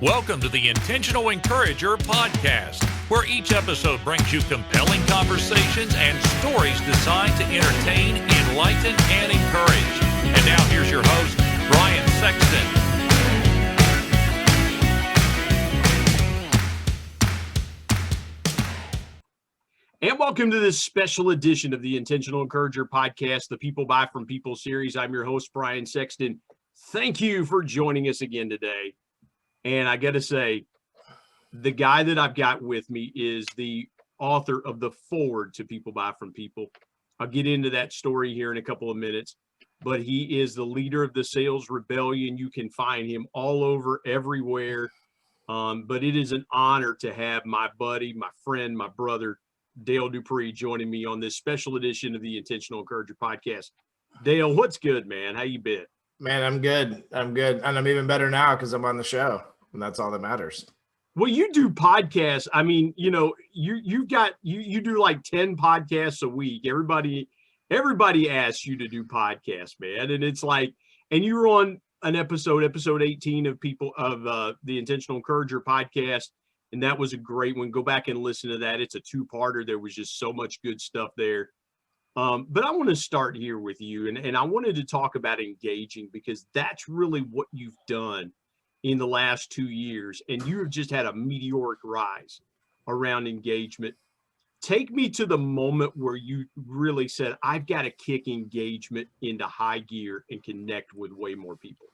Welcome to the Intentional Encourager podcast, where each episode brings you compelling conversations and stories designed to entertain, enlighten, and encourage. And now here's your host, Brian Sexton. And welcome to this special edition of the Intentional Encourager podcast, the People Buy From People series. I'm your host, Brian Sexton. Thank you for joining us again today. And I got to say, the guy that I've got with me is the author of the Foreword to People Buy From People. I'll get into that story here in a couple of minutes, but he is the leader of the Sales Rebellion. You can find him all over, everywhere. But it is an honor to have my buddy, my friend, my brother, Dale Dupree, joining me on this special edition of the Intentional Encourager podcast. Dale, what's good, man? How you been? Man, I'm good. And I'm even better now because I'm on the show, and that's all that matters. Well, you do podcasts. I mean, you know, you do like 10 podcasts a week. Everybody asks you to do podcasts, man. And it's like, and you were on an episode 18 of the Intentional Encourager podcast. And that was a great one. Go back and listen to that. It's a two-parter. There was just so much good stuff there. But I want to start here with you. And I wanted to talk about engaging, because that's really what you've done in the last 2 years. And you have just had a meteoric rise around engagement. Take me to the moment where you really said, I've got to kick engagement into high gear and connect with way more people.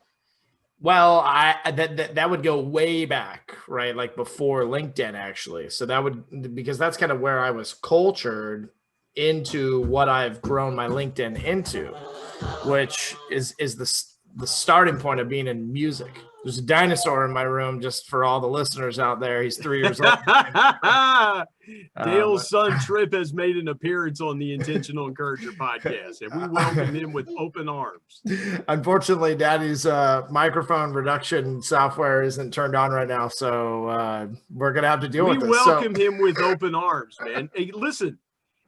Well, that would go way back, right? Like before LinkedIn, actually. So that would, because that's kind of where I was cultured into what I've grown my LinkedIn into, which is the starting point of being in music. There's a dinosaur in my room, just for all the listeners out there. He's 3 years old. Dale's son Trip has made an appearance on the Intentional Encourager podcast, and we welcome him with open arms. Unfortunately, Daddy's microphone reduction software isn't turned on right now, so we're gonna have to deal with this. We welcome him with open arms, man. Hey, listen.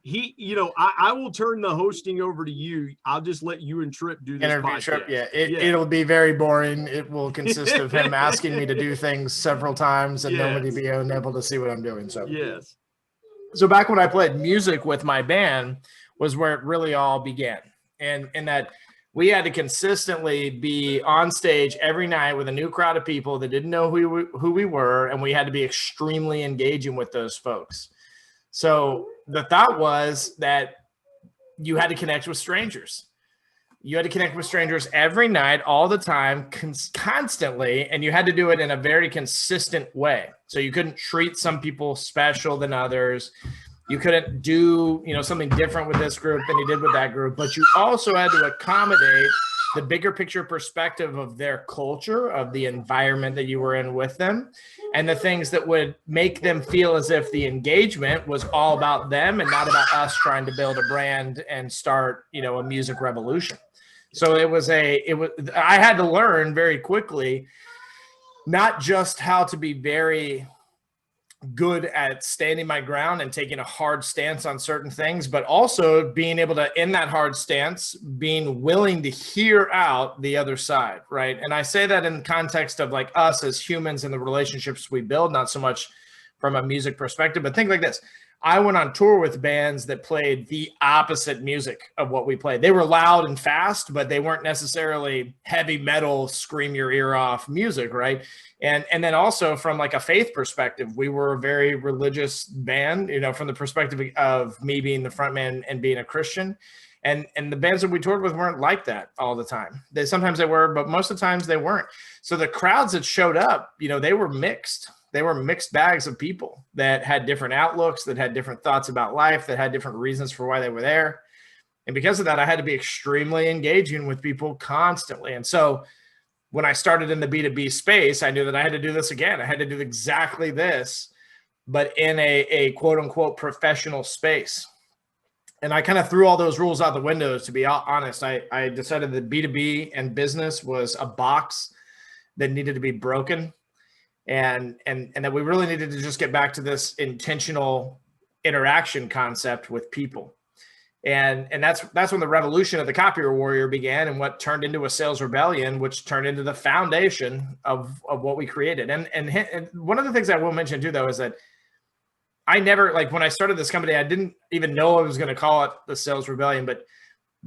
I will turn the hosting over to you. I'll just let you and Trip do this podcast. Trip, it'll be very boring. It will consist of him asking me to do things several times and nobody being able to see what I'm doing. So yes. So back when I played music with my band was where it really all began. And that we had to consistently be on stage every night with a new crowd of people that didn't know who we were, and we had to be extremely engaging with those folks. So the thought was that you had to connect with strangers. You had to connect with strangers every night, all the time, constantly, and you had to do it in a very consistent way. So you couldn't treat some people special than others. You couldn't do, something different with this group than you did with that group, but you also had to accommodate the bigger picture perspective of their culture, of the environment that you were in with them, and the things that would make them feel as if the engagement was all about them and not about us trying to build a brand and start, a music revolution. So I had to learn very quickly, not just how to be very good at standing my ground and taking a hard stance on certain things, but also being able to, in that hard stance, being willing to hear out the other side, right? And I say that in the context of like us as humans and the relationships we build, not so much from a music perspective, but think like this. I went on tour with bands that played the opposite music of what we played. They were loud and fast, but they weren't necessarily heavy metal, scream your ear off music, right? And then also from like a faith perspective, we were a very religious band, from the perspective of me being the frontman and being a Christian. And the bands that we toured with weren't like that all the time. Sometimes they were, but most of the times they weren't. So the crowds that showed up, they were mixed. They were mixed bags of people that had different outlooks, that had different thoughts about life, that had different reasons for why they were there. And because of that, I had to be extremely engaging with people constantly. And so when I started in the B2B space, I knew that I had to do this again. I had to do exactly this, but in a quote unquote professional space. And I kind of threw all those rules out the window, to be honest. I decided that B2B and business was a box that needed to be broken. And that we really needed to just get back to this intentional interaction concept with people. And that's when the revolution of the Copier Warrior began, and what turned into a sales rebellion, which turned into the foundation of what we created. And one of the things I will mention too, though, is that I never, like, when I started this company, I didn't even know I was going to call it the Sales Rebellion, but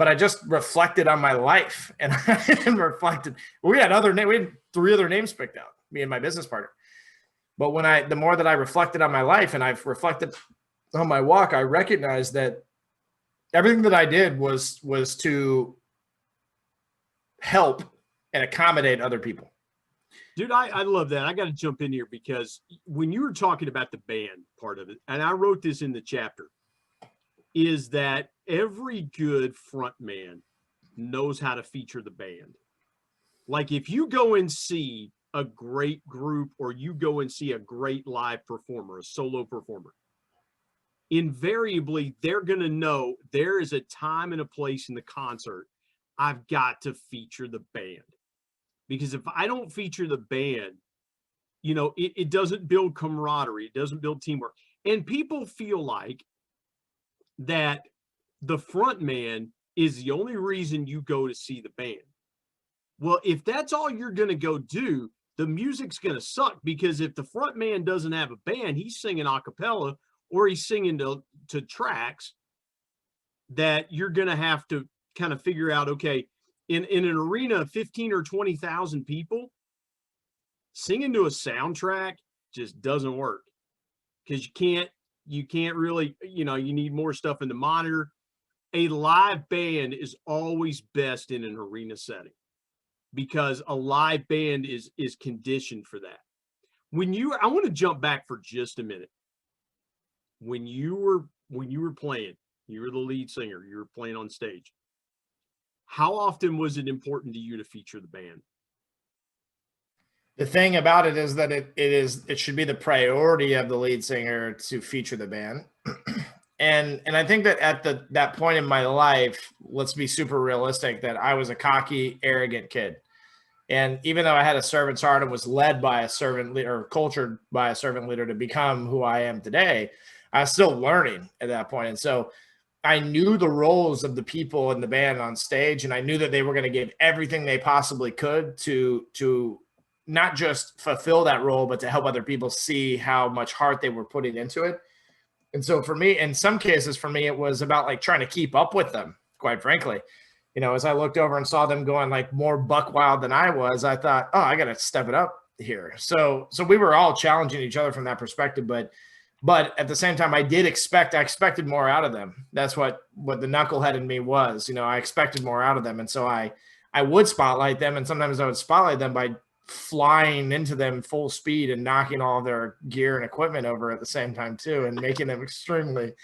I just reflected on my life, and I reflected. We had 3 other names picked out, me and my business partner. But the more that I reflected on my life, and I've reflected on my walk, I recognized that everything that I did was to help and accommodate other people. Dude, I love that. I got to jump in here because when you were talking about the band part of it, and I wrote this in the chapter, is that every good front man knows how to feature the band. Like, if you go and see a great group, or you go and see a great live performer, a solo performer, invariably they're going to know there is a time and a place in the concert I've got to feature the band. Because if I don't feature the band, you know, it doesn't build camaraderie. It doesn't build teamwork. And people feel like that the front man is the only reason you go to see the band. Well, if that's all you're going to go do, the music's going to suck, because if the front man doesn't have a band, he's singing a cappella, or he's singing to tracks that you're going to have to kind of figure out, okay, in an arena of 15 or 20,000 people, singing to a soundtrack just doesn't work, because you can't really, you know, you need more stuff in the monitor. A live band is always best in an arena setting, because a live band is conditioned for that. I want to jump back for just a minute. When you were playing, you were the lead singer, you were playing on stage. How often was it important to you to feature the band? The thing about it is that it should be the priority of the lead singer to feature the band. And I think that at that point in my life, let's be super realistic, that I was a cocky, arrogant kid. And even though I had a servant's heart and was led by a servant leader, or cultured by a servant leader to become who I am today, I was still learning at that point. And so I knew the roles of the people in the band on stage, and I knew that they were going to give everything they possibly could to not just fulfill that role, but to help other people see how much heart they were putting into it. And so for me, in some cases, for me, it was about like trying to keep up with them, quite frankly. You know, as I looked over and saw them going like more buck wild than I was, I thought, oh, I got to step it up here. So we were all challenging each other from that perspective, but at the same time, I expected more out of them. That's what the knucklehead in me was. You know, I expected more out of them. And so I would spotlight them. And sometimes I would spotlight them by flying into them full speed and knocking all their gear and equipment over at the same time too, and making them extremely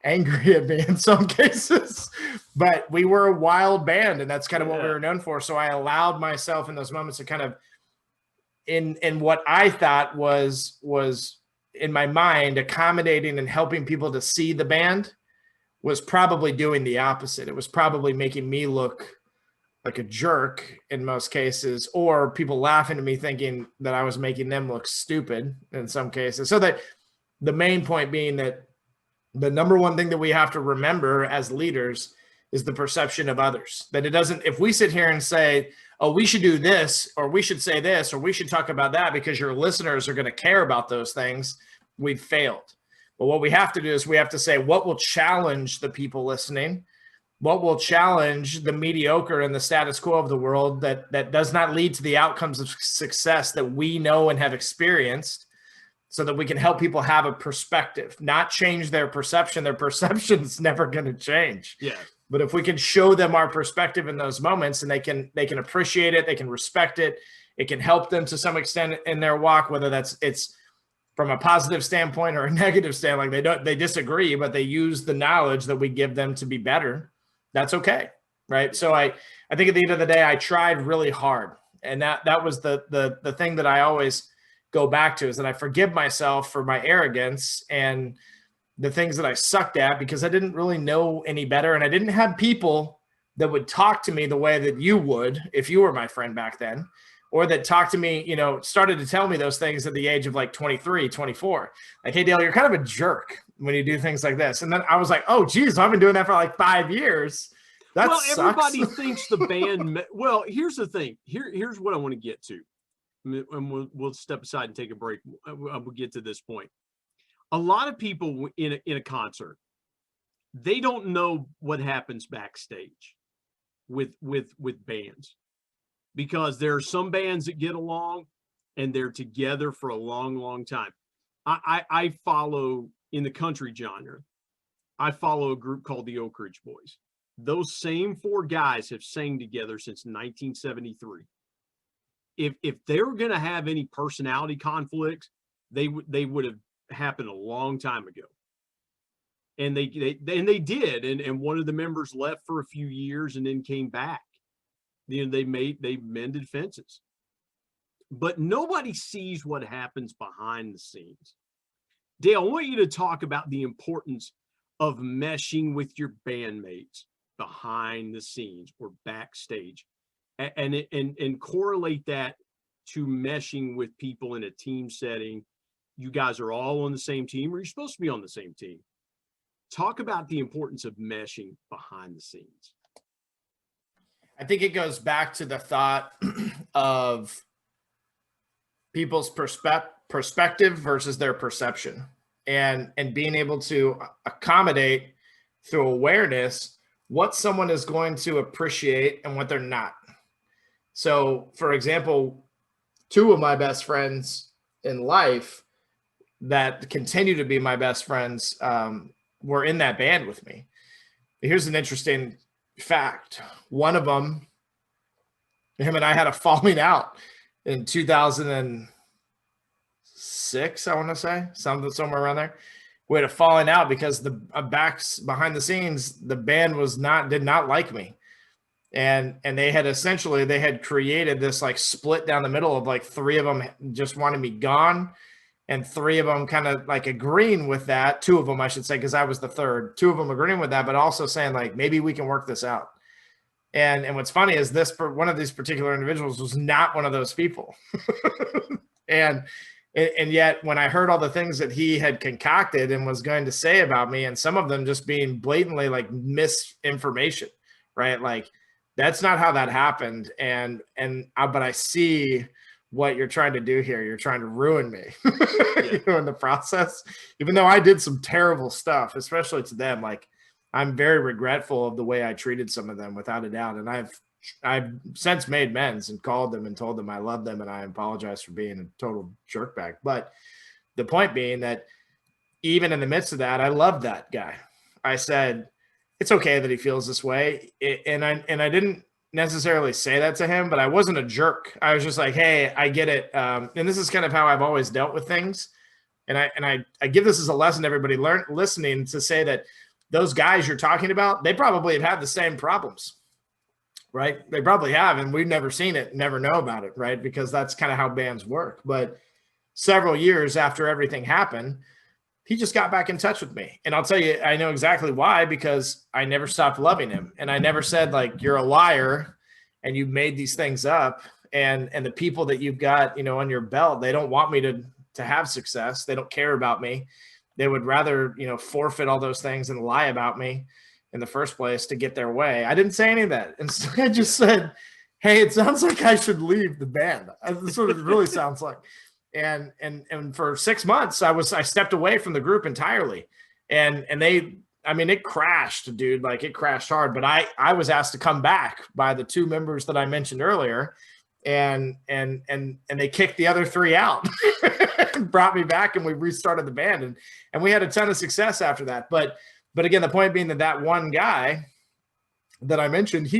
angry at me in some cases. But we were a wild band, and that's kind of what we were known for. So I allowed myself in those moments to kind of, in what I thought was in my mind, accommodating and helping people to see the band, was probably doing the opposite. It was probably making me look like a jerk in most cases, or people laughing at me thinking that I was making them look stupid in some cases. So that the main point being that the number one thing that we have to remember as leaders is the perception of others. That it doesn't, if we sit here and say, oh, we should do this, or we should say this, or we should talk about that because your listeners are going to care about those things, we've failed. But what we have to do is we have to say, what will challenge the people listening? What will challenge the mediocre and the status quo of the world that does not lead to the outcomes of success that we know and have experienced, so that we can help people have a perspective, not change their perception. Their perception's never going to change. Yeah. But if we can show them our perspective in those moments, and they can appreciate it, they can respect it, it can help them to some extent in their walk, whether it's from a positive standpoint or a negative standpoint. Like they disagree, but they use the knowledge that we give them to be better. That's okay. Right. So I think at the end of the day, I tried really hard. And that was the thing that I always go back to, is that I forgive myself for my arrogance and the things that I sucked at, because I didn't really know any better. And I didn't have people that would talk to me the way that you would if you were my friend back then, or that talked to me, you know, started to tell me those things at the age of like 23, 24. Like, hey, Dale, you're kind of a jerk when you do things like this. And then I was like, oh, geez, I've been doing that for like 5 years. That well, sucks. Everybody thinks the band. Well, here's the thing. Here's what I want to get to, and we'll step aside and take a break. We'll get to this point. A lot of people in a concert, they don't know what happens backstage with bands, because there are some bands that get along and they're together for a long time. I follow, in the country genre, I follow a group called the Oak Ridge Boys. Those same 4 guys have sang together since 1973. If they were going to have any personality conflicts, they would have happened a long time ago. And they did. And one of the members left for a few years and then came back. You know, they mended fences. But nobody sees what happens behind the scenes. Dale, I want you to talk about the importance of meshing with your bandmates behind the scenes or backstage, and correlate that to meshing with people in a team setting. You guys are all on the same team, or you're supposed to be on the same team. Talk about the importance of meshing behind the scenes. I think it goes back to the thought of people's perspective versus their perception, and being able to accommodate through awareness what someone is going to appreciate and what they're not. So, for example, 2 of my best friends in life that continue to be my best friends were in that band with me. Here's an interesting fact. One of them, him and I had a falling out in 2006, I want to say, somewhere around there. We had a falling out because the backs behind the scenes, the band did not like me. And they had created this like split down the middle of like 3 of them just wanted me gone. And 3 of them kind of like agreeing with that. 2 of them, I should say, because I was the third. 2 of them agreeing with that, but also saying like, maybe we can work this out. And what's funny is one of these particular individuals was not one of those people. and yet when I heard all the things that he had concocted and was going to say about me, and some of them just being blatantly like misinformation, right? Like, that's not how that happened. But I see what you're trying to do here. You're trying to ruin me you know, in the process, even though I did some terrible stuff, especially to them. Like, I'm very regretful of the way I treated some of them, without a doubt. And I've since made amends and called them and told them I love them and I apologize for being a total jerkbag. But the point being that even in the midst of that, I loved that guy. I said, it's okay that he feels this way. And I didn't necessarily say that to him, but I wasn't a jerk. I was just like, hey, I get it. And this is kind of how I've always dealt with things. And I give this as a lesson to everybody listening, to say that those guys you're talking about, they probably have had the same problems, right? They probably have, and we've never seen it, never know about it, right? Because that's kind of how bands work. But several years after everything happened, he just got back in touch with me. And I'll tell you, I know exactly why, because I never stopped loving him. And I never said like, you're a liar and you made these things up. And the people that you've got, you know, on your belt, they don't want me to have success. They don't care about me. They would rather, you know, forfeit all those things and lie about me in the first place to get their way. I didn't say any of that. Instead, I just said, hey, it sounds like I should leave the band. That's what it really sounds like. And for 6 months, I stepped away from the group entirely. And it crashed, dude. Like, it crashed hard. But I was asked to come back by the 2 members that I mentioned earlier. And they kicked the other 3 out and brought me back, and we restarted the band, and we had a ton of success after that. But again, the point being that one guy that I mentioned,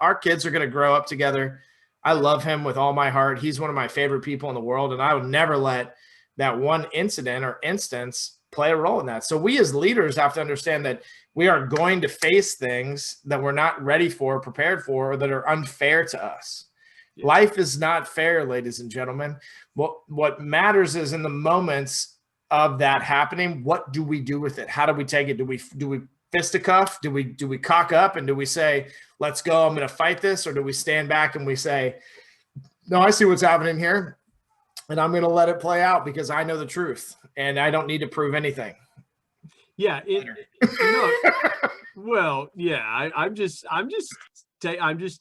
our kids are going to grow up together. I love him with all my heart. He's one of my favorite people in the world, and I would never let that one incident or instance play a role in that. So we as leaders have to understand that we are going to face things that we're not ready for, prepared for, or that are unfair to us. Yeah. Life is not fair, ladies and gentlemen. What matters is in the moments of that happening, what do we do with it? How do we take it? Do we fisticuff? Do we cock up and do we say, let's go, I'm going to fight this? Or do we stand back and we say, No, I see what's happening here, and I'm going to let it play out because I know the truth, and I don't need to prove anything. Yeah, no. Well, yeah, I'm just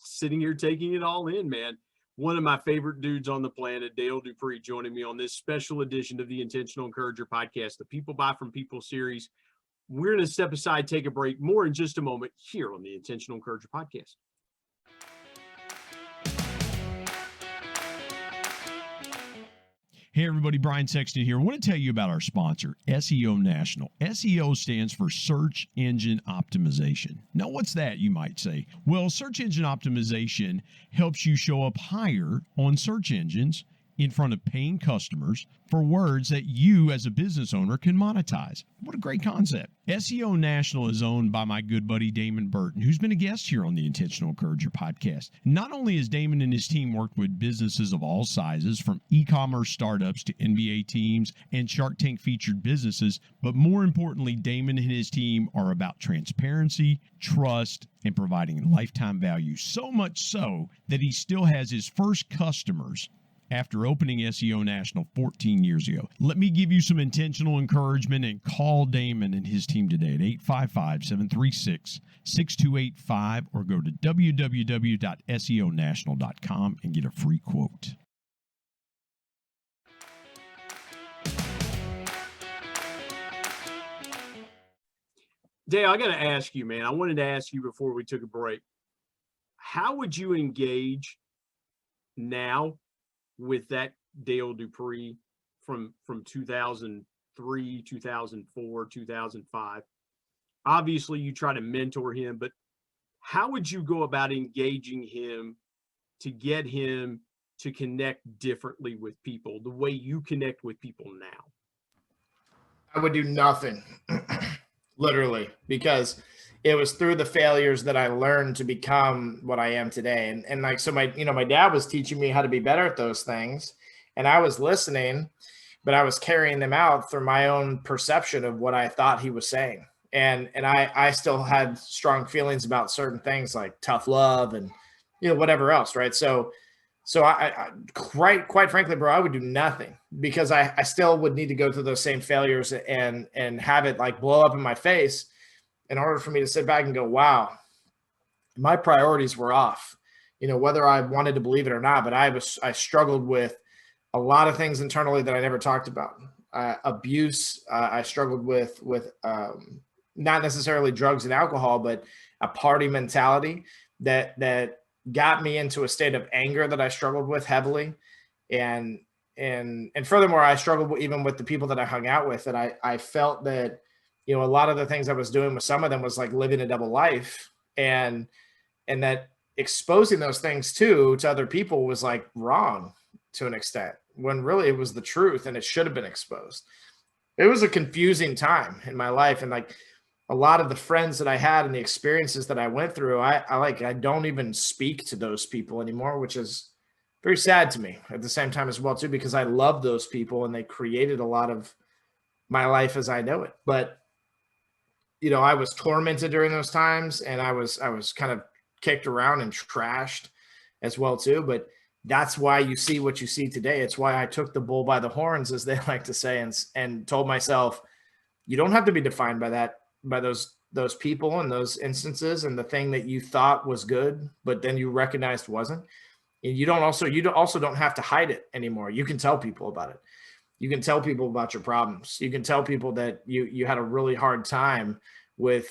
sitting here taking it all in, man. One of my favorite dudes on the planet, Dale Dupree, joining me on this special edition of the Intentional Encourager podcast, the People Buy From People series. We're going to step aside, take a break. More in just a moment here on the Intentional Encourager podcast. Hey everybody, Brian Sexton here. I want to tell you about our sponsor, SEO National. SEO stands for Search Engine Optimization. Now, what's that, you might say? Well, search engine optimization helps you show up higher on search engines in front of paying customers for words that you as a business owner can monetize. What a great concept. SEO National is owned by my good buddy Damon Burton, who's been a guest here on the Intentional Encourager podcast. Not only has Damon and his team worked with businesses of all sizes, from e-commerce startups to NBA teams and Shark Tank featured businesses, but more importantly, Damon and his team are about transparency, trust, and providing lifetime value. So much so that he still has his first customers after opening SEO National 14 years ago. Let me give you some intentional encouragement and call Damon and his team today at 855-736-6285 or go to www.seonational.com and get a free quote. Dale, I got to ask you, man. I wanted to ask you before we took a break. How would you engage now with that Dale Dupree from 2003, 2004, 2005? Obviously, you try to mentor him, but how would you go about engaging him to get him to connect differently with people, the way you connect with people now? I would do nothing, literally, because it was through the failures that I learned to become what I am today. And like, so my dad was teaching me how to be better at those things, and I was listening, but I was carrying them out through my own perception of what I thought he was saying. And I still had strong feelings about certain things like tough love and, whatever else. Right. So I quite frankly, bro, I would do nothing because I still would need to go through those same failures and have it like blow up in my face in order for me to sit back and go, wow, my priorities were off, whether I wanted to believe it or not. But I struggled with a lot of things internally that I never talked about. Abuse. I struggled with not necessarily drugs and alcohol, but a party mentality that got me into a state of anger that I struggled with heavily. And furthermore, I struggled even with the people that I hung out with, that I felt that, a lot of the things I was doing with some of them was like living a double life, and that exposing those things to other people was like wrong to an extent, when really it was the truth and it should have been exposed. It was a confusing time in my life. And like a lot of the friends that I had and the experiences that I went through, I don't even speak to those people anymore, which is very sad to me at the same time as well too, because I love those people and they created a lot of my life as I know it. But I was tormented during those times, and I was kind of kicked around and trashed as well too. But that's why you see what you see today. It's why I took the bull by the horns, as they like to say, and told myself, you don't have to be defined by those people and those instances and the thing that you thought was good, but then you recognized wasn't. And you also don't have to hide it anymore. You can tell people about it. You can tell people about your problems. You can tell people that you had a really hard time with,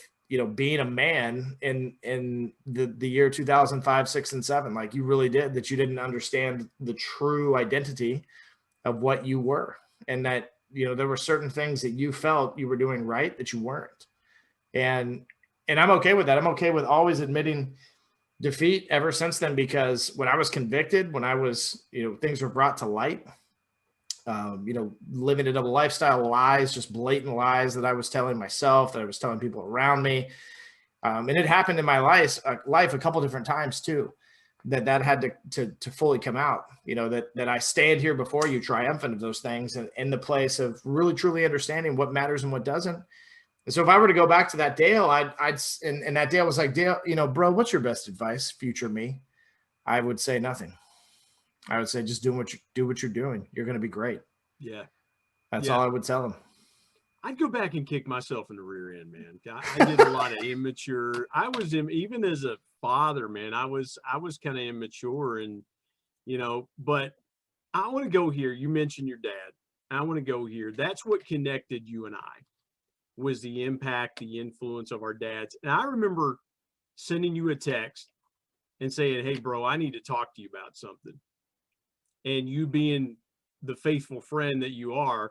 being a man in the year 2005, 6, and 7, like you really did, that you didn't understand the true identity of what you were. And that, there were certain things that you felt you were doing right that you weren't. And I'm okay with that. I'm okay with always admitting defeat ever since then, because when I was convicted, when I was, things were brought to light, living a double lifestyle, lies, just blatant lies that I was telling myself, that I was telling people around me. And it happened in my life a couple different times too, that had to fully come out, that I stand here before you triumphant of those things, and in the place of really truly understanding what matters and what doesn't. And so if I were to go back to that Dale, and that Dale was like, Dale, bro, what's your best advice, future me? I would say nothing. I would say just do what you're doing. You're going to be great. Yeah. That's all I would tell them. I'd go back and kick myself in the rear end, man. I did a lot of immature. Even as a father, man, I was kind of immature, and, but I want to go here. You mentioned your dad. I want to go here. That's what connected you and I, was the impact, the influence of our dads. And I remember sending you a text and saying, hey, bro, I need to talk to you about something. And you being the faithful friend that you are,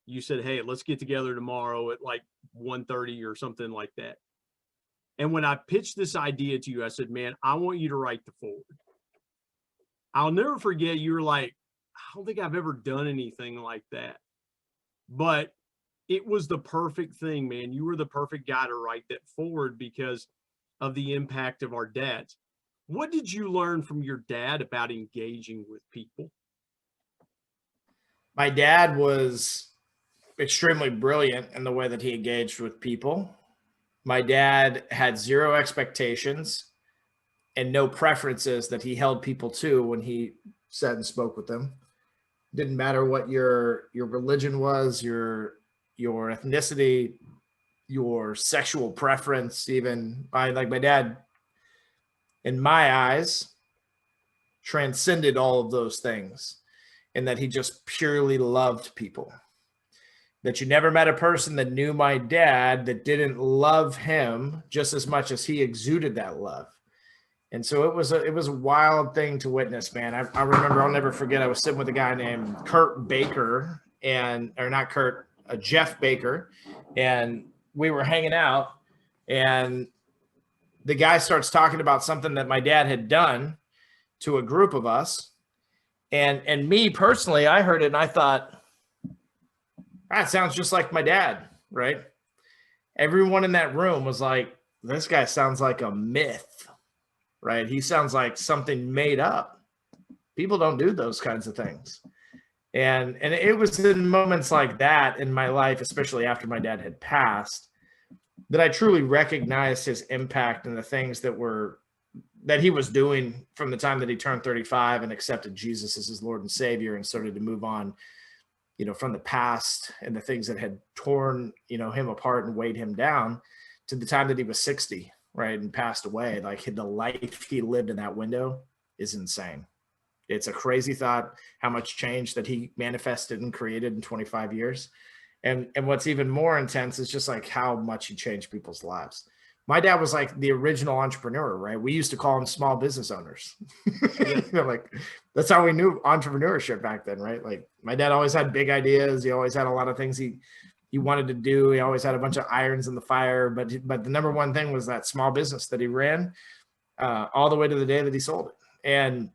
you said, hey, let's get together tomorrow at like 1:30 or something like that. And when I pitched this idea to you, I said, man, I want you to write the foreword. I'll never forget, you were like, I don't think I've ever done anything like that. But it was the perfect thing, man. You were the perfect guy to write that foreword because of the impact of our dads. What did you learn from your dad about engaging with people? My dad was extremely brilliant in the way that he engaged with people. My dad had zero expectations and no preferences that he held people to when he sat and spoke with them. Didn't matter what your religion was, your ethnicity, your sexual preference, even. My dad, in my eyes, transcended all of those things, in that he just purely loved people. That you never met a person that knew my dad that didn't love him just as much as he exuded that love. And so it was a wild thing to witness, man. I remember, I'll never forget, I was sitting with a guy named Kurt Baker, Jeff Baker, and we were hanging out, and the guy starts talking about something that my dad had done to a group of us. And me personally, I heard it and I thought, that sounds just like my dad, right? Everyone in that room was like, this guy sounds like a myth, right? He sounds like something made up. People don't do those kinds of things. And it was in moments like that in my life, especially after my dad had passed, that I truly recognized his impact and the things that he was doing from the time that he turned 35 and accepted Jesus as his Lord and Savior and started to move on, from the past and the things that had torn, him apart and weighed him down, to the time that he was 60, right, and passed away. Like, the life he lived in that window is insane. It's a crazy thought how much change that he manifested and created in 25 years. And what's even more intense is just like how much he changed people's lives. My dad was like the original entrepreneur, right? We used to call him small business owners. Like, that's how we knew entrepreneurship back then, right? Like, my dad always had big ideas. He always had a lot of things he wanted to do. He always had a bunch of irons in the fire. But the number one thing was that small business that he ran all the way to the day that he sold it. And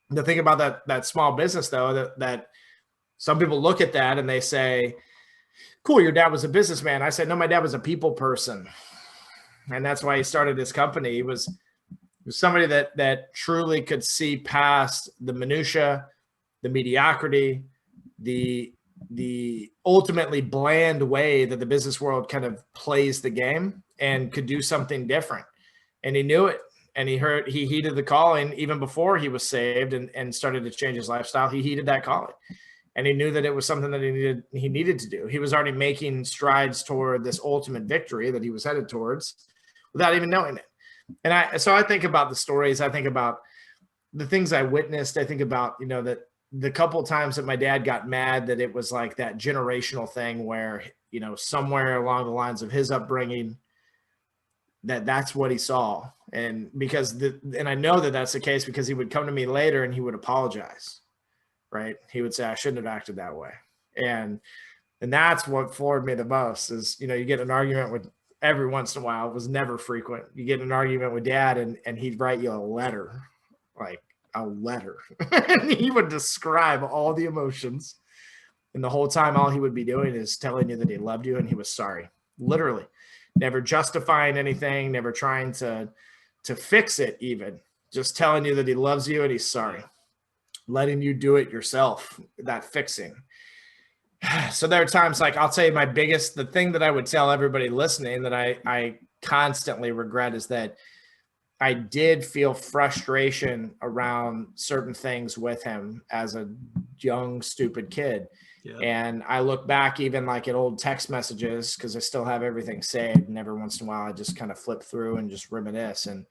the thing about that small business, though, that some people look at that and they say, cool, your dad was a businessman. I said, no, my dad was a people person. And that's why he started his company. He was somebody that truly could see past the minutia, the mediocrity, the ultimately bland way that the business world kind of plays the game, and could do something different. And he knew it. And he heeded the calling even before he was saved and started to change his lifestyle. He heeded that calling. And he knew that it was something that he needed to do. He was already making strides toward this ultimate victory that he was headed towards without even knowing it. And so I think about the stories. I think about the things I witnessed. I think about, that the couple of times that my dad got mad, that it was like that generational thing where, somewhere along the lines of his upbringing, that's what he saw. And and I know that that's the case because he would come to me later and he would apologize. Right? He would say, I shouldn't have acted that way. And that's what floored me the most is, you get an argument with, every once in a while, it was never frequent. You get an argument with dad and he'd write you a letter. And he would describe all the emotions. And the whole time, all he would be doing is telling you that he loved you and he was sorry. Literally. Never justifying anything, never trying to fix it even. Just telling you that he loves you and he's sorry. Letting you do it yourself, that fixing. So there are times, like, I'll tell you the thing that I would tell everybody listening that I constantly regret is that I did feel frustration around certain things with him as a young, stupid kid. Yeah. And I look back even like at old text messages, because I still have everything saved. And every once in a while, I just kind of flip through and just reminisce. And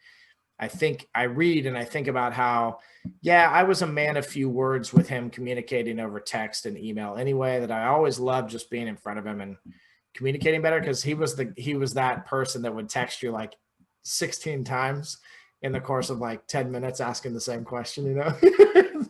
I think I read and I think about how, yeah, I was a man of few words with him, communicating over text and email anyway, that I always loved just being in front of him and communicating better, because he was that person that would text you like 16 times in the course of like 10 minutes asking the same question, you know.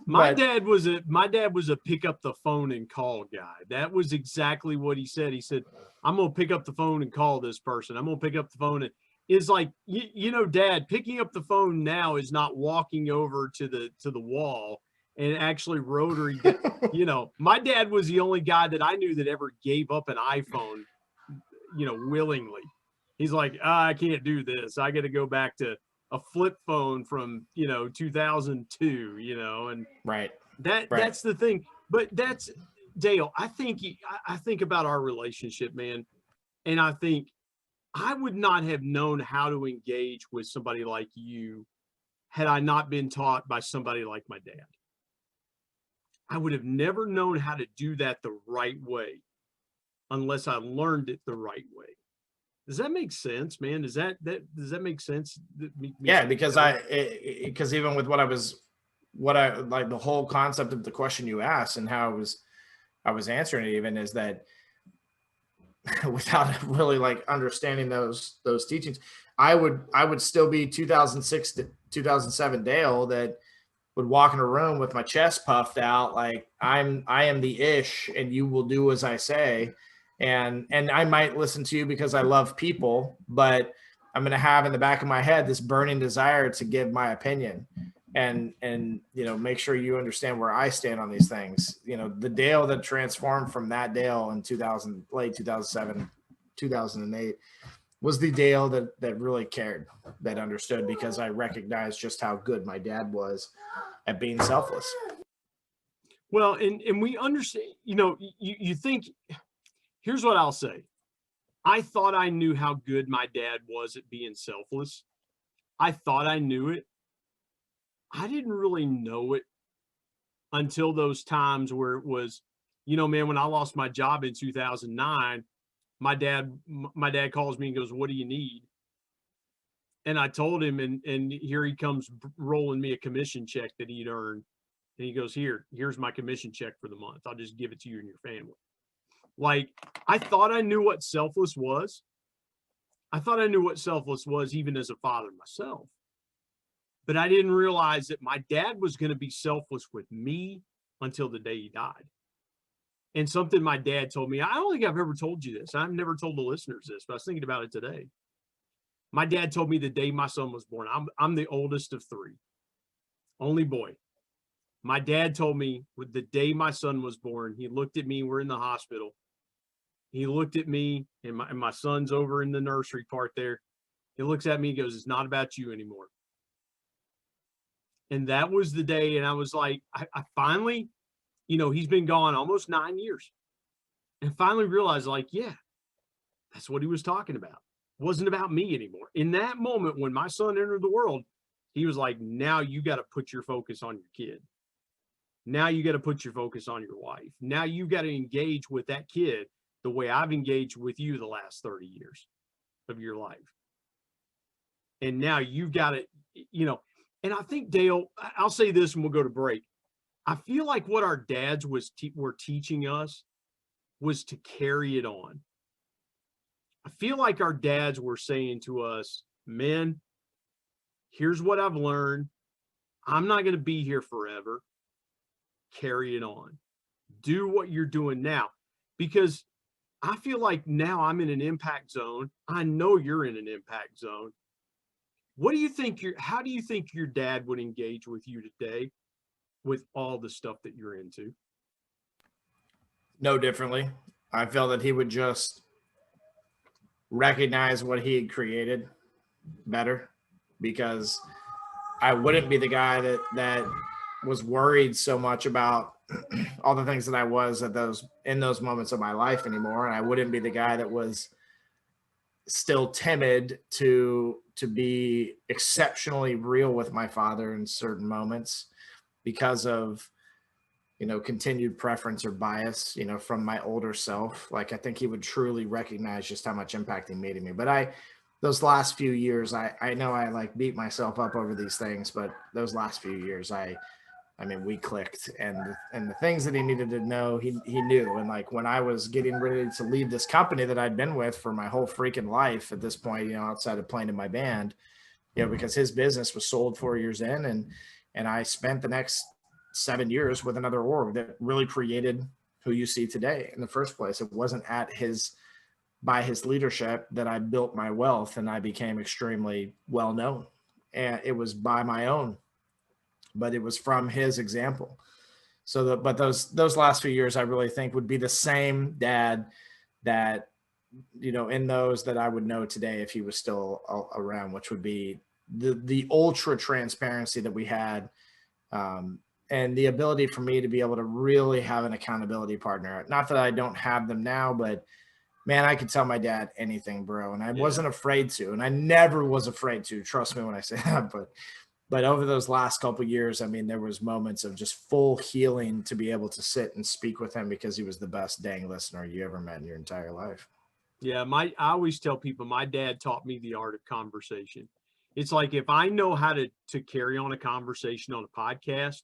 My dad was a pick up the phone and call guy. That was exactly what he said. He said, I'm going to pick up the phone and call this person. I'm going to pick up the phone. And is like, you know, Dad, picking up the phone now is not walking over to the wall and actually rotary. You know, my dad was the only guy that I knew that ever gave up an iPhone, you know, willingly. He's like, I can't do this. I got to go back to a flip phone from, you know, 2002, you know, and that's the thing. But that's, Dale, I think about our relationship, man. And I think I would not have known how to engage with somebody like you had I not been taught by somebody like my dad. I would have never known how to do that the right way unless I learned it the right way. Does that make sense, man? Does that make sense? Yeah, because because even with what I like, the whole concept of the question you asked and how I was answering it even is that without really like understanding those teachings, I would still be 2006 to 2007 Dale that would walk in a room with my chest puffed out, like I am the ish and you will do as I say. And I might listen to you because I love people, but I'm going to have in the back of my head this burning desire to give my opinion and, you know, make sure you understand where I stand on these things. You know, the Dale that transformed from that Dale in late 2007, 2008 was the Dale that really cared, that understood, because I recognized just how good my dad was at being selfless. Well, and we understand, you know, you think, here's what I'll say. I thought I knew how good my dad was at being selfless. I thought I knew it. I didn't really know it until those times where it was, you know, man, when I lost my job in 2009, my dad calls me and goes, what do you need? And I told him, and here he comes rolling me a commission check that he'd earned. And he goes, here's my commission check for the month. I'll just give it to you and your family. Like, I thought I knew what selfless was. I thought I knew what selfless was even as a father myself. But I didn't realize that my dad was going to be selfless with me until the day he died. And something my dad told me, I don't think I've ever told you this. I've never told the listeners this, but I was thinking about it today. My dad told me the day my son was born. I'm the oldest of three, only boy. My dad told me with the day my son was born, he looked at me, we're in the hospital. He looked at me, and my son's over in the nursery part there. He looks at me and goes, it's not about you anymore. And that was the day. And I was like, I finally, you know, he's been gone almost 9 years. And finally realized, like, yeah, that's what he was talking about. It wasn't about me anymore. In that moment, when my son entered the world, he was like, now you got to put your focus on your kid. Now you got to put your focus on your wife. Now you got to engage with that kid the way I've engaged with you the last 30 years of your life. And now you've got to, you know, and I think, Dale, I'll say this and we'll go to break. I feel like what our dads were teaching us was to carry it on. I feel like our dads were saying to us, men, here's what I've learned. I'm not going to be here forever. Carry it on. Do what you're doing now. Because I feel like now I'm in an impact zone. I know you're in an impact zone. What do you think how do you think your dad would engage with you today with all the stuff that you're into? No differently. I feel that he would just recognize what he had created better, because I wouldn't be the guy that was worried so much about all the things that I was in those moments of my life anymore. And I wouldn't be the guy that was still timid to to be exceptionally real with my father in certain moments because of, continued preference or bias, from my older self. Like, I think he would truly recognize just how much impact he made in me. But those last few years, I know I like beat myself up over these things, but those last few years, we clicked, and the things that he needed to know, he knew. And like, when I was getting ready to leave this company that I'd been with for my whole freaking life at this point, outside of playing in my band, because his business was sold 4 years in, and I spent the next 7 years with another org that really created who you see today in the first place. It wasn't by his leadership that I built my wealth and I became extremely well known. And it was by my own, but it was from his example. But those last few years, I really think would be the same dad that, in those that I would know today if he was still around, which would be the ultra transparency that we had, and the ability for me to be able to really have an accountability partner. Not that I don't have them now, but man, I could tell my dad anything, bro. And I wasn't afraid to, and I never was afraid to, trust me when I say that. But over those last couple of years, there was moments of just full healing to be able to sit and speak with him because he was the best dang listener you ever met in your entire life. Yeah. I always tell people, my dad taught me the art of conversation. It's like, if I know how to carry on a conversation on a podcast,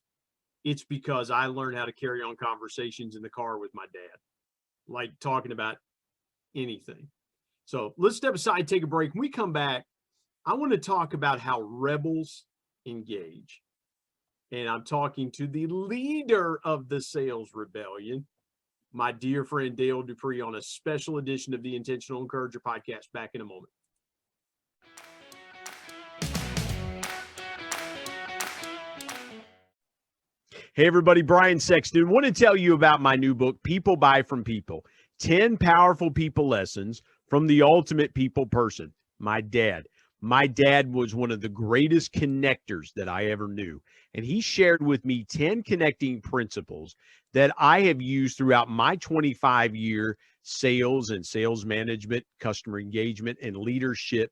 it's because I learned how to carry on conversations in the car with my dad, like talking about anything. So let's step aside, take a break. When we come back, I want to talk about how rebels engage. And I'm talking to the leader of the Sales Rebellion, my dear friend Dale Dupree, on a special edition of the Intentional Encourager podcast. Back in a moment. Hey everybody, Brian Sexton. Want to tell you about my new book, People Buy from People. 10 powerful people lessons from the ultimate people person, my dad. My dad was one of the greatest connectors that I ever knew. And he shared with me 10 connecting principles that I have used throughout my 25-year sales and sales management, customer engagement, and leadership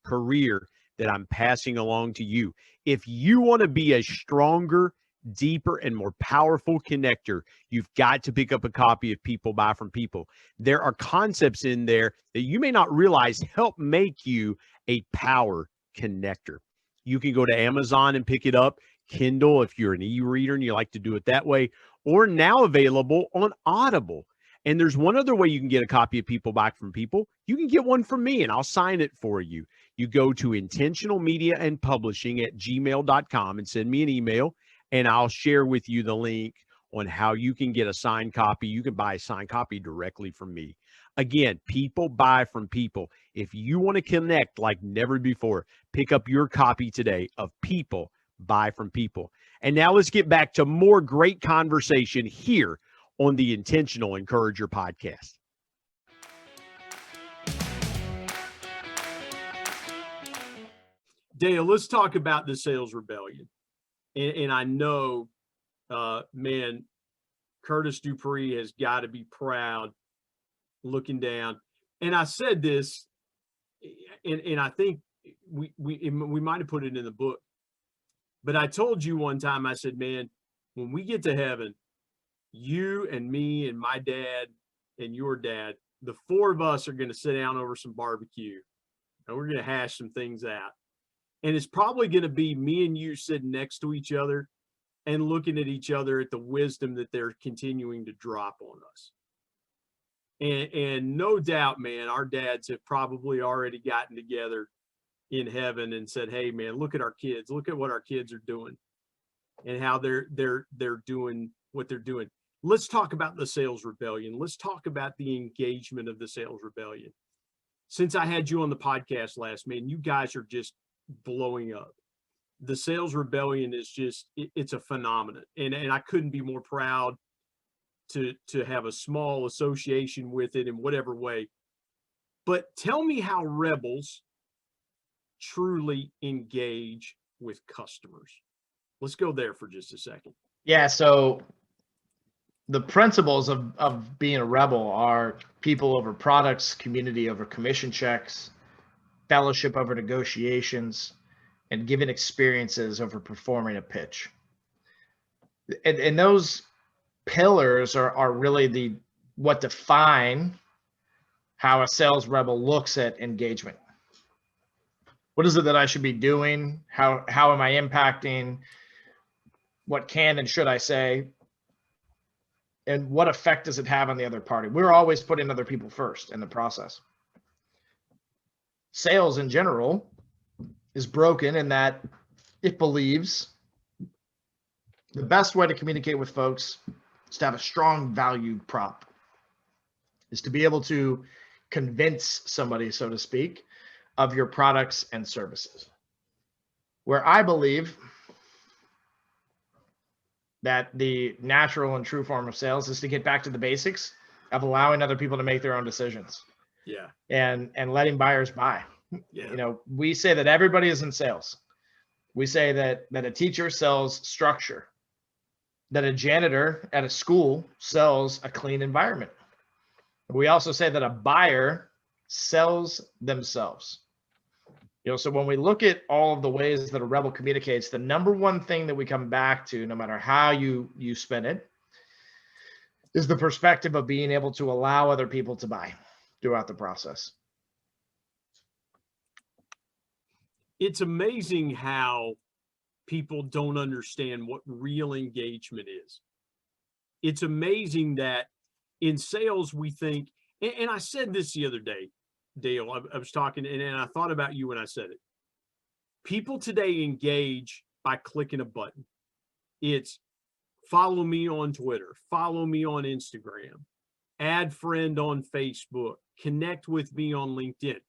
career that I'm passing along to you. If you want to be a stronger, deeper, and more powerful connector, you've got to pick up a copy of People Buy from People. There are concepts in there that you may not realize help make you a power connector. You can go to Amazon and pick it up, Kindle if you're an e-reader and you like to do it that way, or now available on Audible. And there's one other way you can get a copy of People Buy from People. You can get one from me and I'll sign it for you. You go to intentionalmediaandpublishing@gmail.com and send me an email, and I'll share with you the link on how you can get a signed copy. You can buy a signed copy directly from me. Again, People Buy from People. If you want to connect like never before, pick up your copy today of People Buy from People. And now let's get back to more great conversation here on the Intentional Encourager podcast. Dale, let's talk about the Sales Rebellion. And I know, man, Curtis Dupree has got to be proud looking down. And I said this, and I think we might have put it in the book, but I told you one time, I said, man, when we get to heaven, you and me and my dad and your dad, the four of us are going to sit down over some barbecue and we're going to hash some things out. And it's probably going to be me and you sitting next to each other and looking at each other at the wisdom that they're continuing to drop on us. And no doubt, man, our dads have probably already gotten together in heaven and said, hey, man, look at our kids. Look at what our kids are doing and how they're doing what they're doing. Let's talk about the Sales Rebellion. Let's talk about the engagement of the Sales Rebellion. Since I had you on the podcast last, man, you guys are just blowing up. The Sales Rebellion is just, it's a phenomenon. And I couldn't be more proud to have a small association with it in whatever way. But tell me how rebels truly engage with customers. Let's go there for just a second. Yeah. So the principles of being a rebel are people over products, community over commission checks, fellowship over negotiations, and giving experiences over performing a pitch. And those pillars are really what define how a sales rebel looks at engagement. What is it that I should be doing? How am I impacting? What can and should I say? And what effect does it have on the other party? We're always putting other people first in the process. Sales in general is broken in that it believes the best way to communicate with folks is to have a strong value prop, is to be able to convince somebody, so to speak, of your products and services. Where I believe that the natural and true form of sales is to get back to the basics of allowing other people to make their own decisions. Yeah. And letting buyers buy. Yeah. You know, we say that everybody is in sales. We say that a teacher sells structure, that a janitor at a school sells a clean environment. We also say that a buyer sells themselves. You know, so when we look at all of the ways that a rebel communicates, the number one thing that we come back to, no matter how you spin it, is the perspective of being able to allow other people to buy throughout the process. It's amazing how people don't understand what real engagement is. It's amazing that in sales, we think, and I said this the other day, Dale, I was talking and I thought about you when I said it. People today engage by clicking a button. It's follow me on Twitter, follow me on Instagram, add friend on Facebook, connect with me on LinkedIn.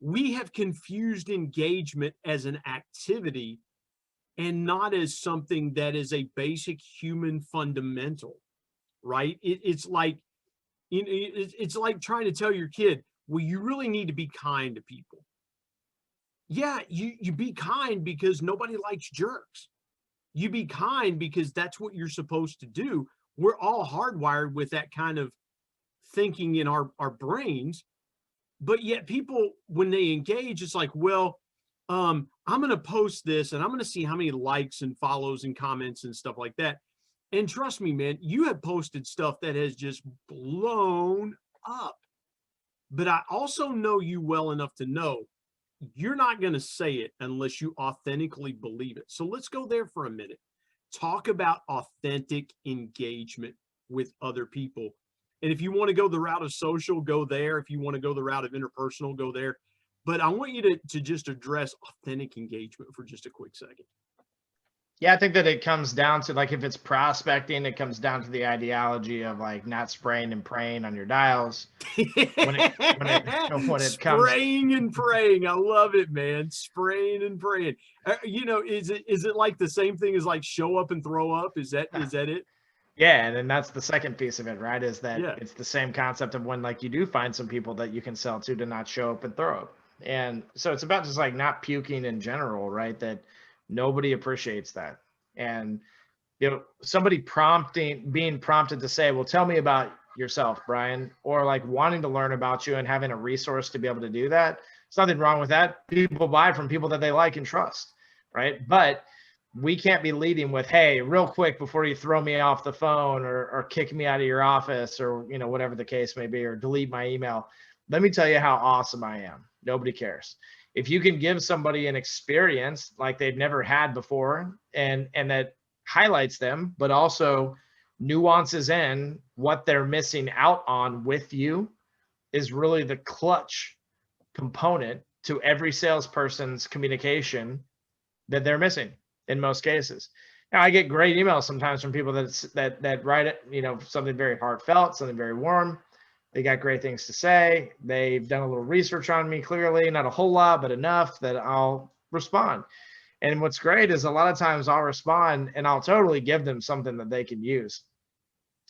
We have confused engagement as an activity and not as something that is a basic human fundamental, right? It's like trying to tell your kid, well, you really need to be kind to people. Yeah, you be kind because nobody likes jerks. You be kind because that's what you're supposed to do. We're all hardwired with that kind of thinking in our brains. But yet people, when they engage, it's like, well, I'm going to post this and I'm going to see how many likes and follows and comments and stuff like that. And trust me, man, you have posted stuff that has just blown up. But I also know you well enough to know you're not going to say it unless you authentically believe it. So let's go there for a minute. Talk about authentic engagement with other people. And if you want to go the route of social, go there. If you want to go the route of interpersonal, go there. But I want you to just address authentic engagement for just a quick second. Yeah, I think that it comes down to, like, if it's prospecting, it comes down to the ideology of like not spraying and praying on your dials. When it comes spraying and praying, I love it, man. Spraying and praying. You know, is it like the same thing as like show up and throw up? Is that it? Yeah, and then that's the second piece of it, right? Is that Yeah. It's the same concept of when, like, you do find some people that you can sell to not show up and throw up. And so it's about just like not puking in general, right? That nobody appreciates that. And, you know, somebody being prompted to say, well, tell me about yourself, Brian, or like wanting to learn about you and having a resource to be able to do that. There's nothing wrong with that. People buy from people that they like and trust, right? But we can't be leading with, hey, real quick before you throw me off the phone or kick me out of your office or, you know, whatever the case may be, or delete my email. Let me tell you how awesome I am. Nobody cares. If you can give somebody an experience like they've never had before and that highlights them, but also nuances in what they're missing out on with you, is really the clutch component to every salesperson's communication that they're missing in most cases. Now, I get great emails sometimes from people that write it, you know, something very heartfelt, something very warm. They got great things to say. They've done a little research on me, clearly, not a whole lot, but enough that I'll respond. And what's great is a lot of times I'll respond and I'll totally give them something that they can use.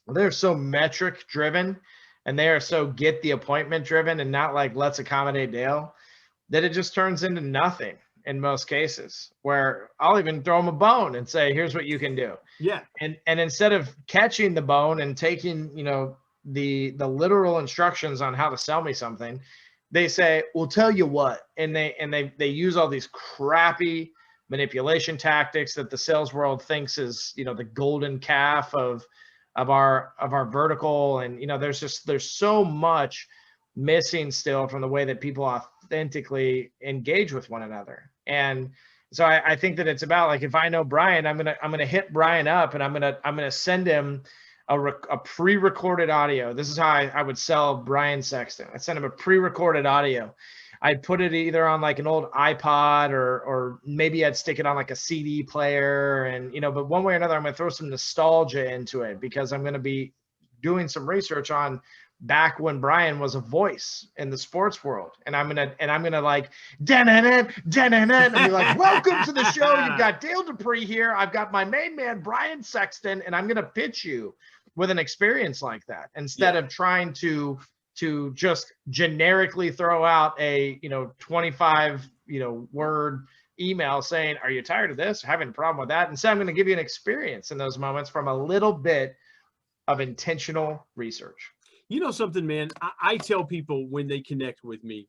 They're so metric driven and they are so get the appointment driven and not like, let's accommodate Dale, that it just turns into nothing in most cases, where I'll even throw them a bone and say, here's what you can do. Yeah. And instead of catching the bone and taking, you know, the literal instructions on how to sell me something, they say, "We'll tell you what," and they use all these crappy manipulation tactics that the sales world thinks is, you know, the golden calf of our vertical. And, you know, there's so much missing still from the way that people authentically engage with one another. And so I think that it's about, like, if I know Brian, I'm gonna hit Brian up, and I'm gonna send him a pre-recorded audio. This is how I would sell Brian Sexton. I'd send him a pre-recorded audio. I'd put it either on like an old iPod, or maybe I'd stick it on like a CD player, and, you know, but one way or another, I'm going to throw some nostalgia into it, because I'm going to be doing some research on back when Brian was a voice in the sports world. And I'm going to like, and be like, "Welcome to the show. You've got Dale Dupree here. I've got my main man, Brian Sexton, and I'm going to pitch you with an experience like that, instead of trying to just generically throw out a, you know, 25, you know, word email saying, "Are you tired of this? Having a problem with that?" And so I'm going to give you an experience in those moments from a little bit of intentional research. You know something, man? I tell people when they connect with me,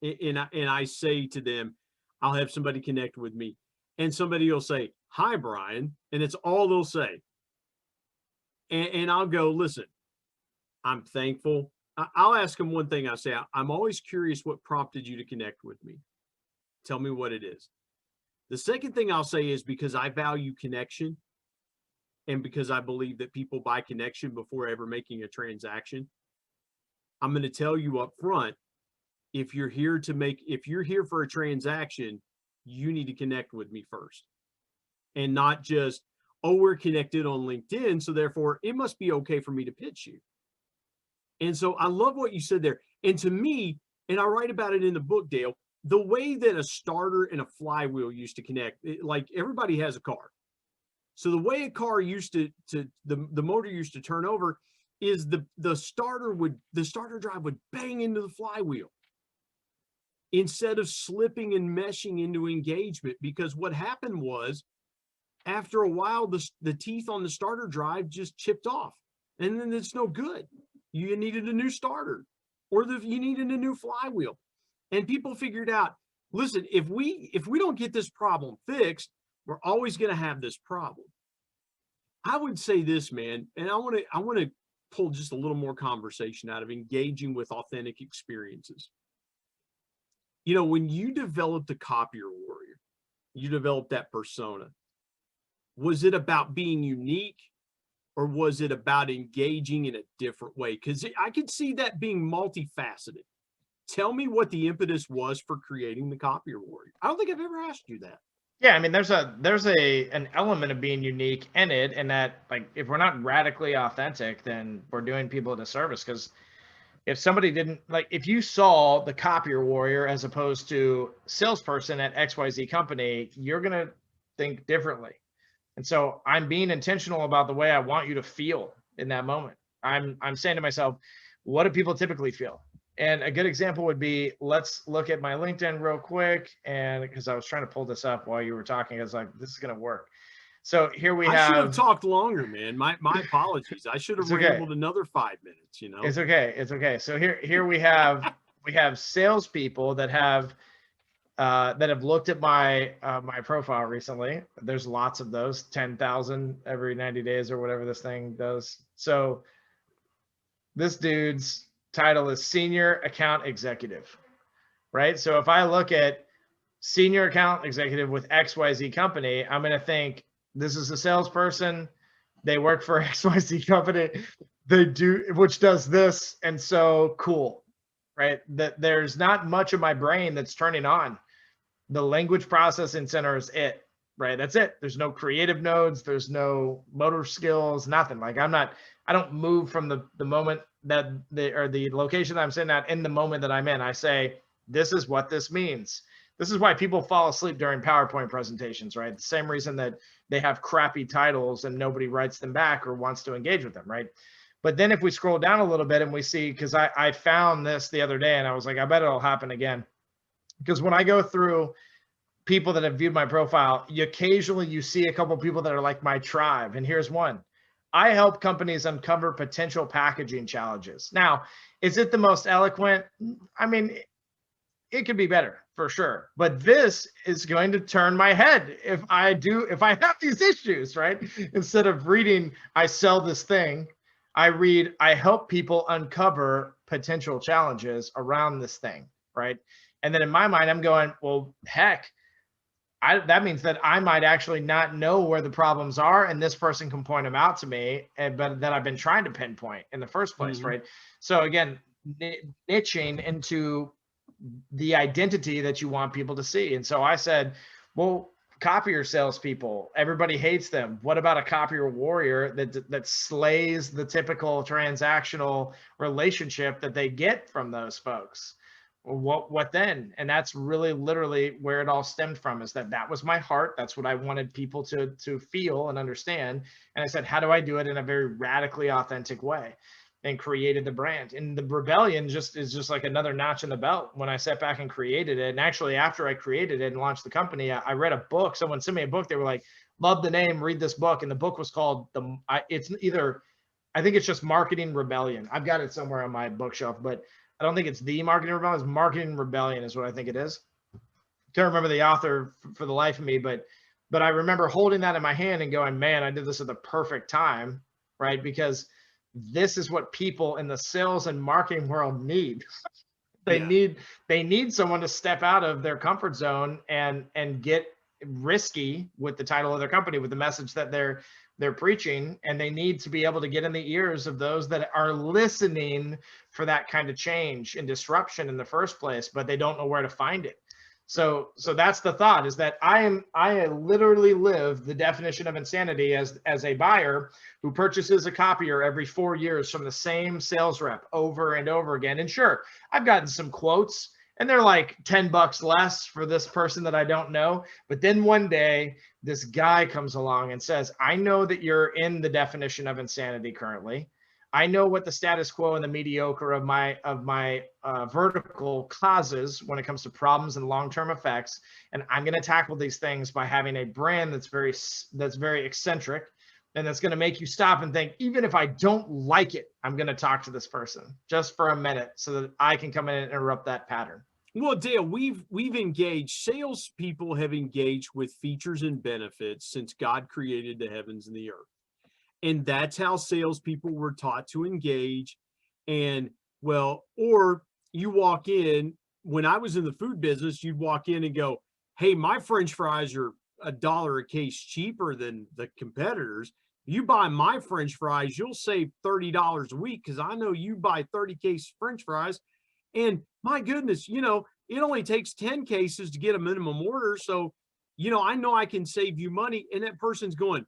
and I say to them, I'll have somebody connect with me, and somebody will say, "Hi, Brian," and it's all they'll say. And I'll go, "Listen, I'm thankful." I'll ask them one thing. I say, "I'm always curious what prompted you to connect with me. Tell me what it is." The second thing I'll say is, because I value connection, and because I believe that people buy connection before ever making a transaction, I'm going to tell you up front, if you're here for a transaction, you need to connect with me first, and not just, "Oh, we're connected on LinkedIn, so therefore it must be okay for me to pitch you." And so I love what you said there. And to me, and I write about it in the book, Dale, the way that a starter and a flywheel used to connect, like everybody has a car. So the way a car used to the motor used to turn over is the starter drive would bang into the flywheel instead of slipping and meshing into engagement. Because what happened was, after a while, the teeth on the starter drive just chipped off, and then it's no good. You needed a new starter, or you needed a new flywheel. And people figured out, listen, if we don't get this problem fixed, we're always going to have this problem. I would say this, man, and I want to pull just a little more conversation out of engaging with authentic experiences. You know, when you developed the Copier Warrior, you developed that persona. Was it about being unique, or was it about engaging in a different way? Because I could see that being multifaceted. Tell me what the impetus was for creating the Copier Warrior. I don't think I've ever asked you that. Yeah, I mean, there's an element of being unique in it, and that, like, if we're not radically authentic, then we're doing people a disservice. Because if somebody didn't, like, if you saw the Copier Warrior as opposed to salesperson at XYZ company, you're gonna think differently. And so I'm being intentional about the way I want you to feel in that moment. I'm saying to myself, what do people typically feel? And a good example would be, let's look at my LinkedIn real quick. And because I was trying to pull this up while you were talking, I was like, this is going to work. So here we have. I should have talked longer, man. My apologies. I should have rambled another 5 minutes. You know, it's okay. It's okay. So here we have salespeople that have looked at my my profile recently. There's lots of those, 10,000 every 90 days or whatever this thing does. So this dude's title is Senior Account Executive, right? So if I look at Senior Account Executive with XYZ company, I'm going to think, this is a salesperson. They work for XYZ company. They do, which does this. And so cool, right? That there's not much of my brain that's turning on. The language processing center is it, right? That's it. There's no creative nodes. There's no motor skills, nothing. Like I don't move from the moment that the location that I'm sitting at in the moment that I'm in. I say, this is what this means. This is why people fall asleep during PowerPoint presentations, right? The same reason that they have crappy titles and nobody writes them back or wants to engage with them, right? But then if we scroll down a little bit and we see, because I found this the other day and I was like, I bet it'll happen again. Because when I go through people that have viewed my profile, occasionally you see a couple of people that are like my tribe. And here's one. I help companies uncover potential packaging challenges. Now, is it the most eloquent? I mean, it could be better for sure, but this is going to turn my head if I have these issues, right? Instead of reading, I sell this thing, I read, I help people uncover potential challenges around this thing, right? And then in my mind, I'm going, well, heck, that means that I might actually not know where the problems are, and this person can point them out to me, but that I've been trying to pinpoint in the first place, right? So again, niching into the identity that you want people to see. And so I said, well, copier salespeople, everybody hates them. What about a copier warrior that slays the typical transactional relationship that they get from those folks? What then? And that's really literally where it all stemmed from, is that was my heart. That's what I wanted people to feel and understand. And I said, how do I do it in a very radically authentic way? And created the brand. And the rebellion is just like another notch in the belt when I sat back and created it. And actually, after I created it and launched the company, I read a book. Someone sent me a book. They were like, love the name, read this book. And the book was called I think it's just Marketing Rebellion. I've got it somewhere on my bookshelf, but I don't think it's the Marketing Rebellion. It's Marketing Rebellion is what I think it is. Can't remember the author for the life of me, but I remember holding that in my hand and going, man, I did this at the perfect time, right? Because this is what people in the sales and marketing world need. They need someone to step out of their comfort zone and get risky with the title of their company, with the message that they're preaching, and they need to be able to get in the ears of those that are listening for that kind of change and disruption in the first place, but they don't know where to find it. So that's the thought, is that I literally live the definition of insanity as a buyer who purchases a copier every 4 years from the same sales rep over and over again. And sure, I've gotten some quotes and they're like $10 less for this person that I don't know. But then one day this guy comes along and says, I know that you're in the definition of insanity currently. I know what the status quo and the mediocre of my vertical causes when it comes to problems and long-term effects, and I'm going to tackle these things by having a brand that's very eccentric, and that's going to make you stop and think, even if I don't like it, I'm going to talk to this person just for a minute so that I can come in and interrupt that pattern. Well, Dale, we've engaged, salespeople have engaged with features and benefits since God created the heavens and the earth. And that's how salespeople were taught to engage. And or you walk in, when I was in the food business, you'd walk in and go, hey, my French fries are $1 a case cheaper than the competitors. You buy my French fries, you'll save $30 a week because I know you buy 30 cases French fries. And my goodness, it only takes 10 cases to get a minimum order. So, I know I can save you money. And that person's going,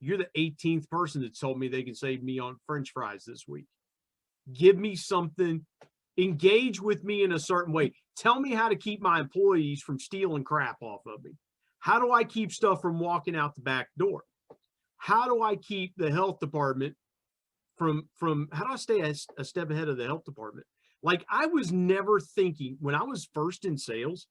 you're the 18th person that told me they can save me on French fries this week. Give me something, engage with me in a certain way. Tell me how to keep my employees from stealing crap off of me. How do I keep stuff from walking out the back door? How do I keep the health department from how do I stay a step ahead of the health department? Like, I was never thinking, when I was first in sales,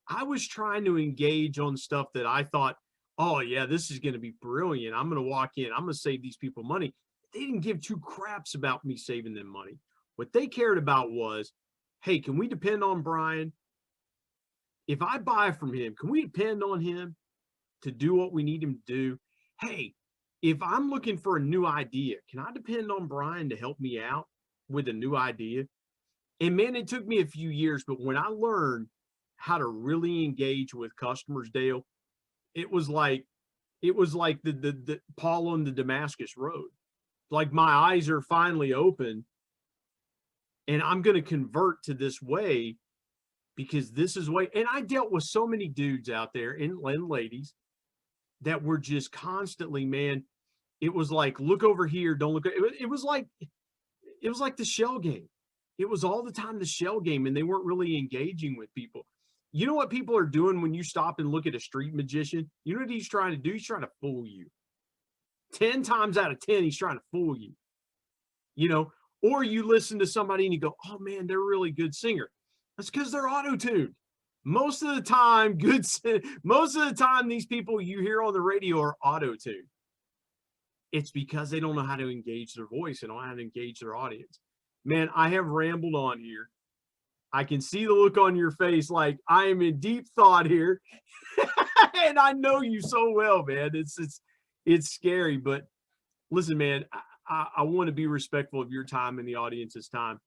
I was trying to engage on stuff that I thought, oh yeah, this is going to be brilliant. I'm going to walk in, I'm going to save these people money. They didn't give two craps about me saving them money. What they cared about was, hey, can we depend on Brian? If I buy from him, can we depend on him to do what we need him to do? Hey, if I'm looking for a new idea, can I depend on Brian to help me out with a new idea? And man, it took me a few years, but when I learned how to really engage with customers, Dale, it was like the Paul on the Damascus Road. Like, my eyes are finally open and I'm going to convert to this way because this is way. And I dealt with so many dudes out there and ladies that were just constantly, man, it was like, look over here, don't look. It was like the shell game. It was all the time the shell game, and they weren't really engaging with people. You know what people are doing when you stop and look at a street magician? You know what he's trying to do? He's trying to fool you. 10 times out of 10, he's trying to fool you. Or you listen to somebody and you go, oh man, they're a really good singer. That's because they're auto-tuned. Most of the time, these people you hear on the radio are auto-tuned. It's because they don't know how to engage their voice. They don't know how to engage their audience. Man, I have rambled on here. I can see the look on your face like I am in deep thought here. And I know you so well, man. It's scary, but listen, man, I want to be respectful of your time and the audience's time.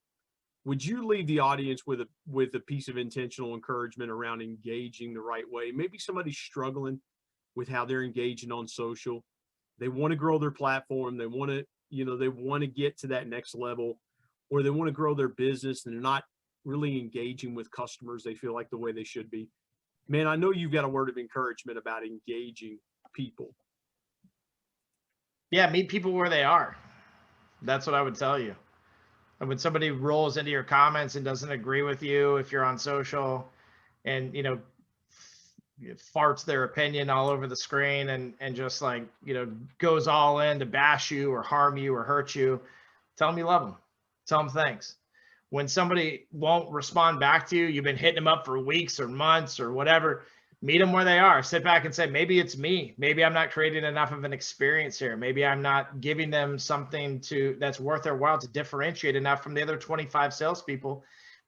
Would you leave the audience with a piece of intentional encouragement around engaging the right way? Maybe somebody's struggling with how they're engaging on social. They want to grow their platform. They want to, they want to get to that next level, or they want to grow their business and they're not really engaging with customers. They feel like the way they should be. Man, I know you've got a word of encouragement about engaging people. Yeah, meet people where they are. That's what I would tell you. And when somebody rolls into your comments and doesn't agree with you, if you're on social and, farts their opinion all over the screen and just like, goes all in to bash you or harm you or hurt you, tell them you love them. Tell them thanks. When somebody won't respond back to you, you've been hitting them up for weeks or months or whatever, meet them where they are. Sit back and say, maybe it's me. Maybe I'm not creating enough of an experience here. Maybe I'm not giving them something that's worth their while to differentiate enough from the other 25 salespeople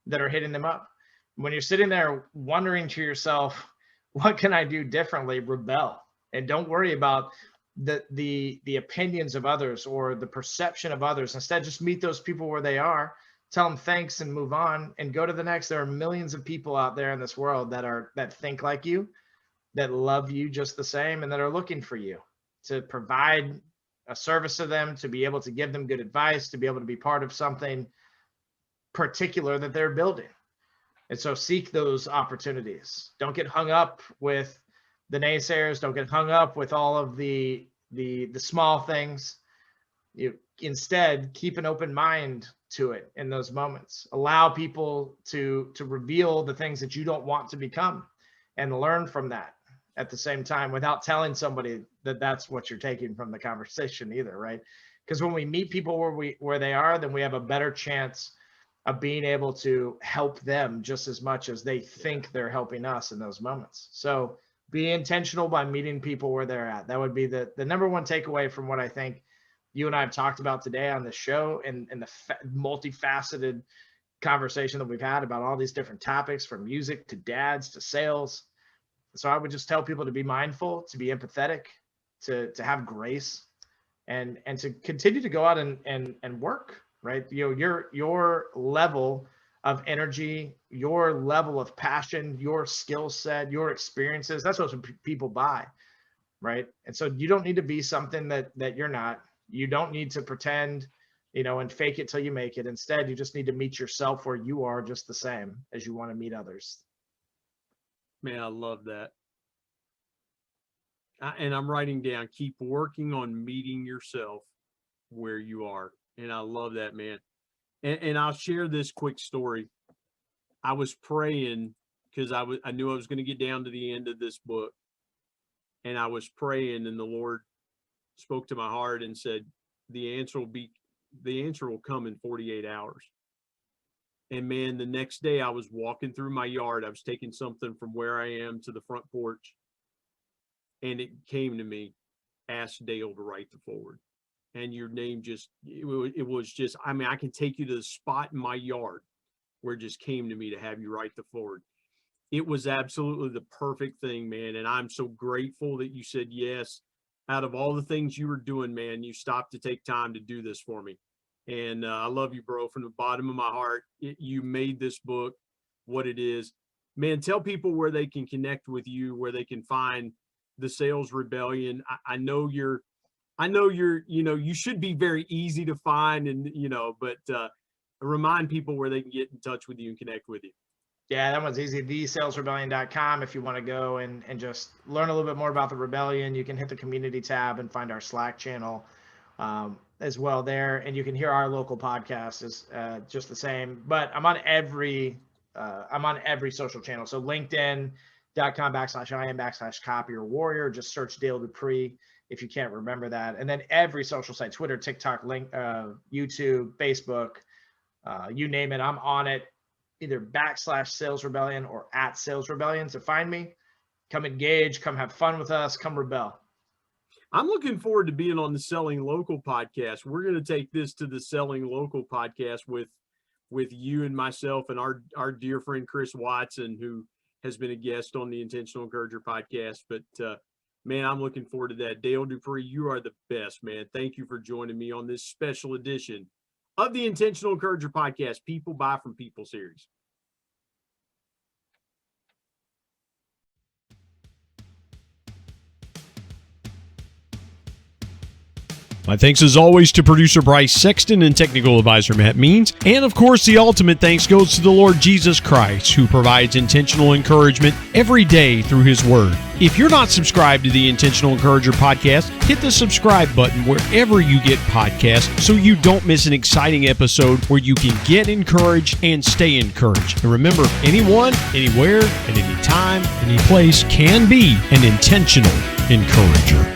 that are hitting them up. When you're sitting there wondering to yourself, what can I do differently? Rebel. And don't worry about the opinions of others or the perception of others. Instead, just meet those people where they are. Tell them thanks and move on and go to the next. There are millions of people out there in this world that think like you, that love you just the same, and that are looking for you to provide a service to them, to be able to give them good advice, to be able to be part of something particular that they're building. And so seek those opportunities. Don't get hung up with the naysayers. Don't get hung up with all of the small things. You instead keep an open mind to it in those moments. Allow people to reveal the things that you don't want to become and learn from that at the same time without telling somebody that that's what you're taking from the conversation either, right? Because when we meet people where they are, then we have a better chance of being able to help them just as much as they think they're helping us in those moments. So be intentional by meeting people where they're at. That would be the number one takeaway from what I think you and I have talked about today on the show, and the multifaceted conversation that we've had about all these different topics, from music to dads to sales. So I would just tell people to be mindful, to be empathetic, to have grace, and to continue to go out and work, right? Your level of energy, your level of passion, your skill set, your experiences, that's what people buy, right? And so you don't need to be something that you're not. You don't need to pretend, and fake it till you make it. Instead, you just need to meet yourself where you are, just the same as you want to meet others. Man, I love that. And I'm writing down, keep working on meeting yourself where you are. And I love that, man. And I'll share this quick story. I was praying because I knew I was going to get down to the end of this book. And I was praying, and the Lord spoke to my heart and said, the answer will come in 48 hours. And man, the next day I was walking through my yard. I was taking something from where I am to the front porch. And it came to me, ask Dale to write the foreword. And your name it was just, I can take you to the spot in my yard where it just came to me to have you write the foreword. It was absolutely the perfect thing, man. And I'm so grateful that you said yes. Out of all the things you were doing, man, you stopped to take time to do this for me. And I love you, bro, from the bottom of my heart. You made this book what it is. Man, tell people where they can connect with you, where they can find the Sales Rebellion. I know you're, you should be very easy to find, and, but remind people where they can get in touch with you and connect with you. Yeah, that one's easy. TheSalesRebellion.com. If you want to go and just learn a little bit more about the Rebellion, you can hit the community tab and find our Slack channel as well there. And you can hear our local podcast is just the same. But I'm on every social channel. So LinkedIn.com/IM/Copier Warrior. Just search Dale Dupree if you can't remember that. And then every social site, Twitter, TikTok, YouTube, Facebook, you name it, I'm on it. Either /Sales Rebellion or @Sales Rebellion to find me. Come engage, come have fun with us, come rebel. I'm looking forward to being on the Selling Local podcast. We're going to take this to the Selling Local podcast with you and myself and our dear friend Chris Watson, who has been a guest on the Intentional Encourager podcast. But man, I'm looking forward to that. Dale Dupree, you are the best, man. Thank you for joining me on this special edition of the Intentional Encourager podcast, People Buy from People series. My thanks as always to producer Bryce Sexton and technical advisor Matt Means. And of course, the ultimate thanks goes to the Lord Jesus Christ, who provides intentional encouragement every day through his word. If you're not subscribed to the Intentional Encourager podcast, hit the subscribe button wherever you get podcasts so you don't miss an exciting episode where you can get encouraged and stay encouraged. And remember, anyone, anywhere, at any time, any place can be an intentional encourager.